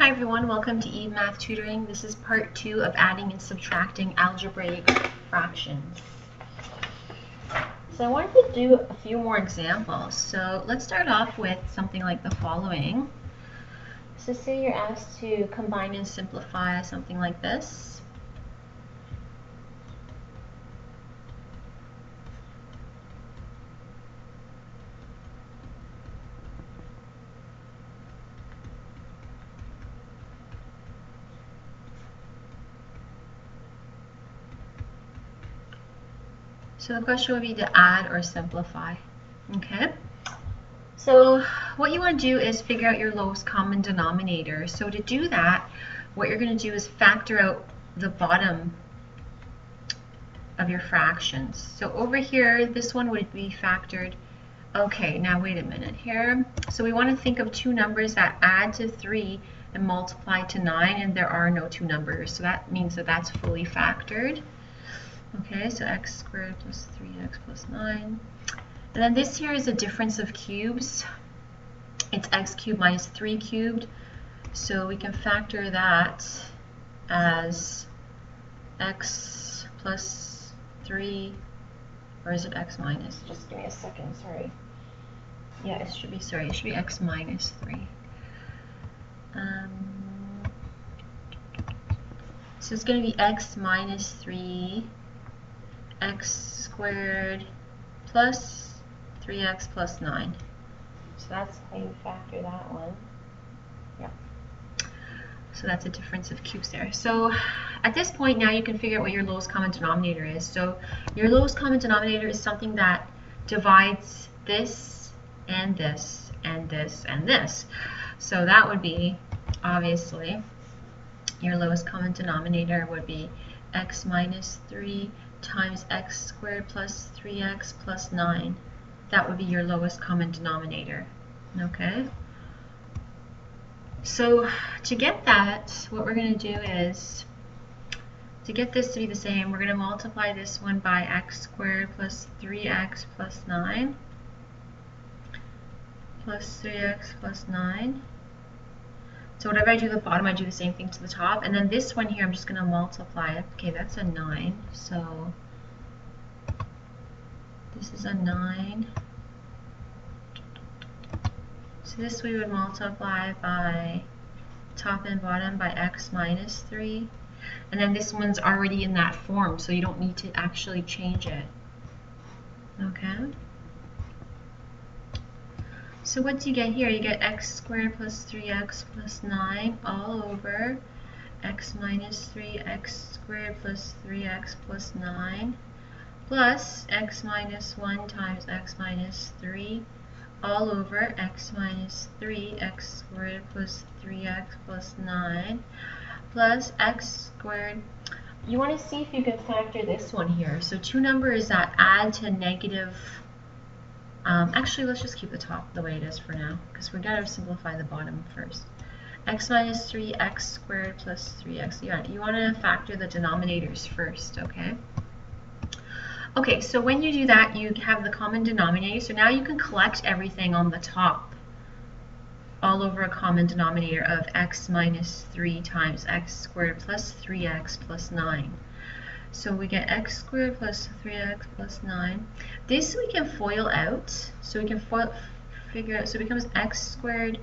Hi everyone, welcome to Eve Math Tutoring. This is part 2 of adding and subtracting algebraic fractions. So I wanted to do a few more examples. So let's start off with something like the following. So say you're asked to combine and simplify something like this. So the question would be to add or simplify. Okay. So what you want to do is figure out your lowest common denominator. So to do that, what you're going to do is factor out the bottom of your fractions. So over here, this one would be factored. Okay, now wait a minute here. So we want to think of two numbers that add to 3 and multiply to 9, and there are no two numbers. So that means that that's fully factored. Okay, so x squared plus 3x plus 9. And then this here is a difference of cubes. It's x cubed minus 3 cubed. So we can factor that as x plus 3, or is it x minus? Just give me a second, sorry. Yeah, it should be x minus 3. So it's going to be x minus 3 x squared plus 3x plus 9. So that's how you factor that one. Yeah. So that's a difference of cubes there. So at this point now you can figure out what your lowest common denominator is. So your lowest common denominator is something that divides this and this and this and this. So that would be, obviously, your lowest common denominator would be x minus 3 times x squared plus 3x plus 9. That would be your lowest common denominator. Okay? So to get that, what we're going to do is, to get this to be the same, we're going to multiply this one by x squared plus 3x plus 9 plus 3x plus 9. So whatever I do at the bottom, I do the same thing to the top. And then this one here, I'm just going to multiply it. Okay, that's a 9. So this is a 9. So this we would multiply by top and bottom by x minus 3. And then this one's already in that form, so you don't need to actually change it. Okay? So what do you get here? You get x squared plus 3x plus 9 all over x minus 3 x squared plus 3x plus 9 plus x minus 1 times x minus 3 all over x minus 3 x squared plus 3x plus 9 plus x squared. You want to see if you can factor this one here. So two numbers that add to negative. Actually, let's just keep the top the way it is for now, because we've got to simplify the bottom first. X minus 3 x squared plus 3x. You want to factor the denominators first, okay? Okay, so when you do that, you have the common denominator. So now you can collect everything on the top all over a common denominator of x minus 3 times x squared plus 3x plus 9. So we get x squared plus 3x plus 9. This we can FOIL out. So we can figure out, so it becomes x squared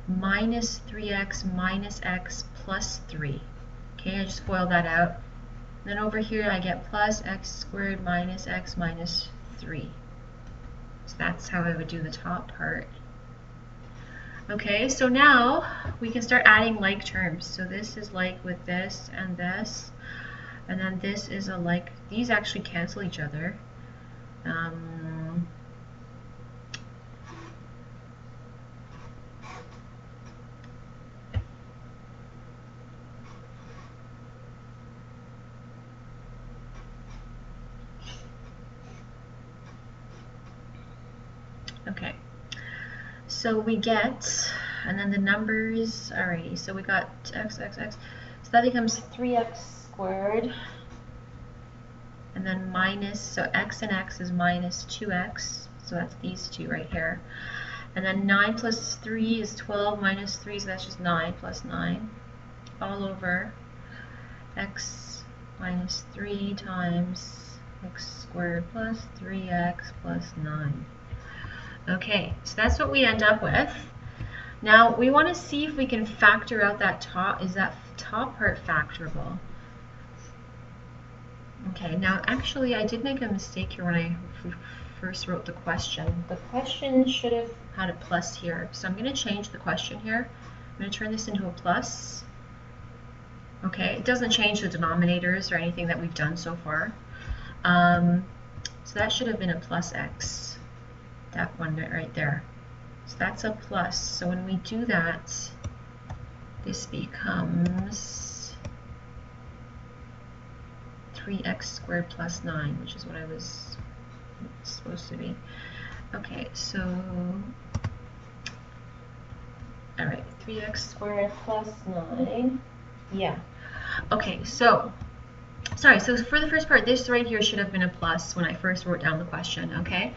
minus 3x minus x plus 3. Okay, I just FOIL that out. Then over here I get plus x squared minus x minus 3. So that's how I would do the top part. Okay, so now we can start adding like terms. So this is like with this and this. And then this is a like. These actually cancel each other. Okay. So we get, and then the numbers, alrighty, so we got x. So that becomes 3x squared. And then minus, so x and x is minus 2x. So that's these two right here. And then 9 plus 3 is 12 minus 3, so that's just 9 plus 9 all over x minus 3 times x squared plus 3x plus 9. Okay, so that's what we end up with. Now we want to see if we can factor out that top. Is that top part factorable? Okay, now actually I did make a mistake here when I first wrote the question. The question should have had a plus here. So I'm going to change the question here. I'm going to turn this into a plus. Okay, it doesn't change the denominators or anything that we've done so far. So that should have been a plus x. That one right there. So that's a plus. So when we do that, this becomes 3x squared plus 9, which is what I was supposed to be. Okay, so, all right, 3x squared plus 9. Yeah. Okay, so, sorry, so for the first part, this right here should have been a plus when I first wrote down the question, okay?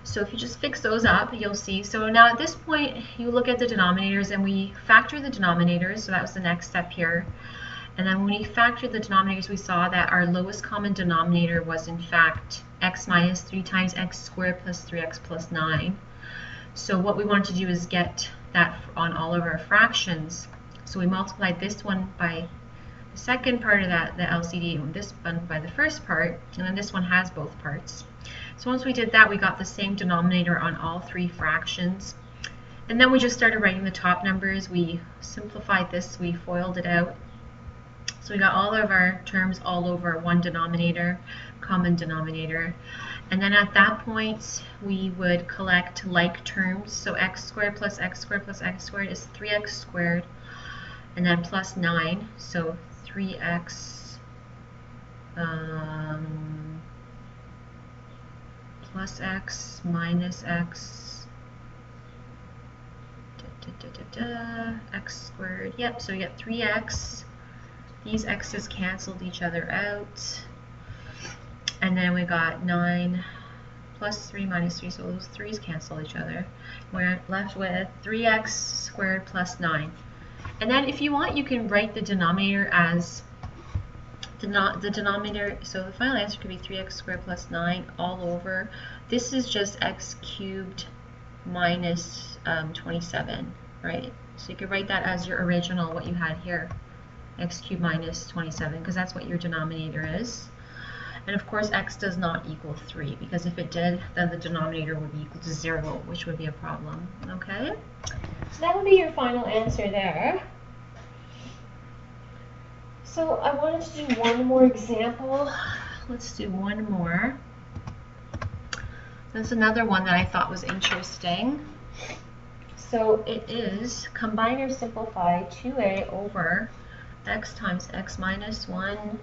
So if you just fix those up, you'll see. So now at this point, you look at the denominators and we factor the denominators, so that was the next step here. And then when we factored the denominators, we saw that our lowest common denominator was in fact x minus 3 times x squared plus 3x plus 9. So what we wanted to do is get that on all of our fractions. So we multiplied this one by the second part of that, the LCD, and this one by the first part, and then this one has both parts. So once we did that, we got the same denominator on all three fractions. And then we just started writing the top numbers. We simplified this, we FOILed it out. So we got all of our terms all over one denominator, common denominator. And then at that point, we would collect like terms. So x squared plus x squared plus x squared is 3x squared, and then plus 9. So 3x plus x minus x, x squared. Yep, so we get 3x. These x's canceled each other out. And then we got 9 plus 3 minus 3, so those 3's cancel each other. We're left with 3x squared plus 9. And then if you want, you can write the denominator as the denominator, so the final answer could be 3x squared plus 9 all over. This is just x cubed minus 27, right? So you could write that as your original, what you had here, x cubed minus 27, because that's what your denominator is. And of course, x does not equal 3, because if it did, then the denominator would be equal to 0, which would be a problem, okay? So that would be your final answer there. So I wanted to do one more example. Let's do one more. There's another one that I thought was interesting. So it is combine or simplify 2a over x times x minus 1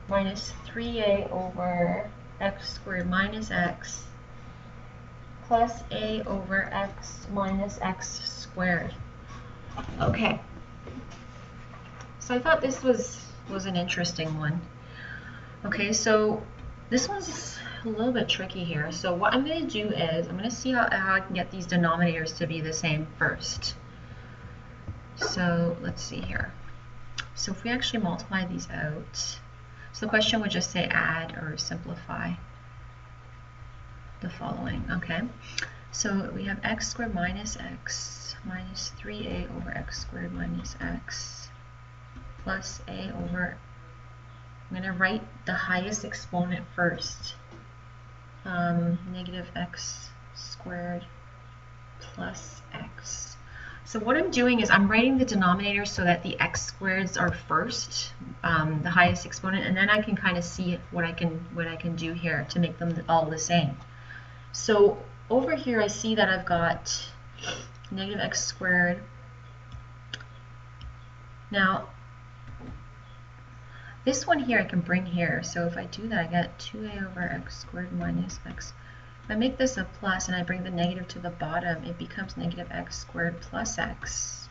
minus 3a over x squared minus x plus a over x minus x squared. Okay. So I thought this was an interesting one. Okay, so this one's a little bit tricky here. So what I'm going to do is I'm going to see how I can get these denominators to be the same first. So let's see here. So if we actually multiply these out, so the question would just say add or simplify the following. Okay, so we have x squared minus x minus 3a over x squared minus x plus a over, I'm going to write the highest exponent first, negative x squared plus x. So what I'm doing is I'm writing the denominator so that the x squareds are first, the highest exponent, and then I can kind of see what I can do here to make them all the same. So over here I see that I've got negative x squared. Now this one here I can bring here, so if I do that I get 2a over x squared minus x. If I make this a plus and I bring the negative to the bottom, it becomes negative x squared plus x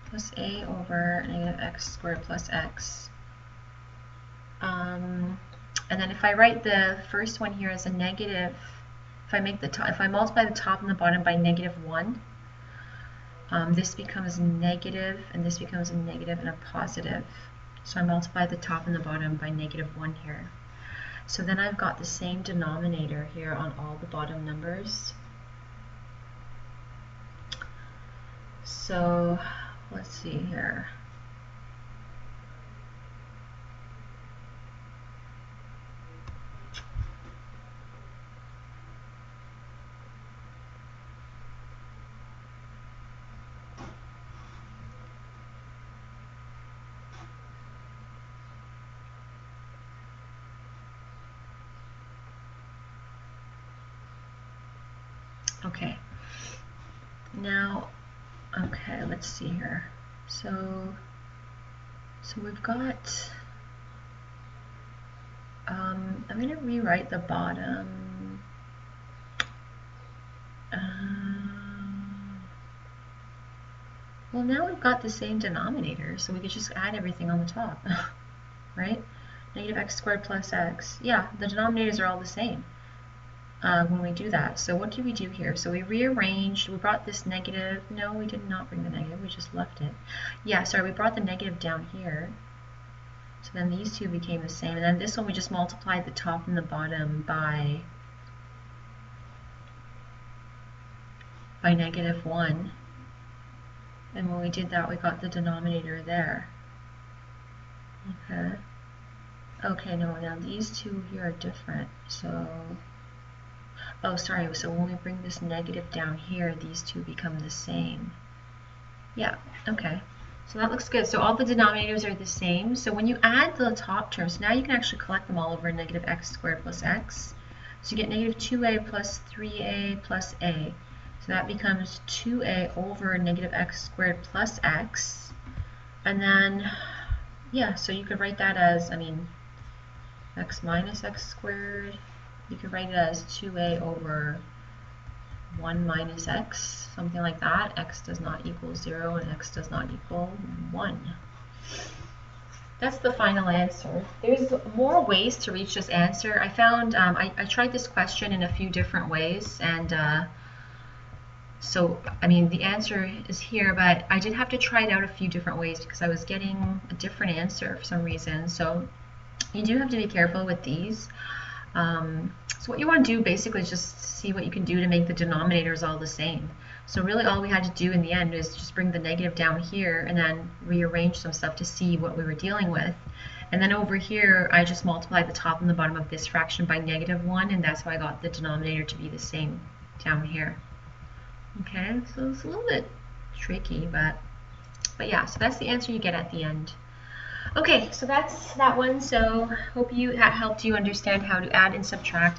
plus a over negative x squared plus x. And then if I write the first one here as a negative if I multiply the top and the bottom by -1, this becomes negative, and this becomes a negative and a positive. So I multiply the top and the bottom by -1 here. So then I've got the same denominator here on all the bottom numbers. So let's see here. Okay, now, okay, let's see here. So we've got, I'm going to rewrite the bottom. Well, now we've got the same denominator, so we could just add everything on the top, right? -x² plus x. Yeah, the denominators are all the same when we do that. So what do we do here? So we rearranged, we brought this negative, no, we did not bring the negative, we just left it. Yeah, sorry, we brought the negative down here. So then these two became the same, and then this one we just multiplied the top and the bottom by -1. And when we did that, we got the denominator there. Okay. Okay, no, now these two here are different. So, oh, sorry, so when we bring this negative down here, these two become the same. Yeah, okay. So that looks good. So all the denominators are the same. So when you add the top terms, now you can actually collect them all over -x² plus x. So you get -2a plus 3a plus a. So that becomes 2a over -x² plus x. And then, yeah, so you could write that as, I mean, x minus x². You could write it as 2a over 1 minus x, something like that. X does not equal 0 and x does not equal 1. That's the final answer. There's more ways to reach this answer. I found, I tried this question in a few different ways, and so, I mean, the answer is here, but I did have to try it out a few different ways because I was getting a different answer for some reason. So you do have to be careful with these. So what you want to do basically is just see what you can do to make the denominators all the same. So really all we had to do in the end is just bring the negative down here and then rearrange some stuff to see what we were dealing with. And then over here I just multiplied the top and the bottom of this fraction by -1, and that's how I got the denominator to be the same down here. Okay, so it's a little bit tricky, but yeah, so that's the answer you get at the end. Okay, so that's that one. So hope that helped you understand how to add and subtract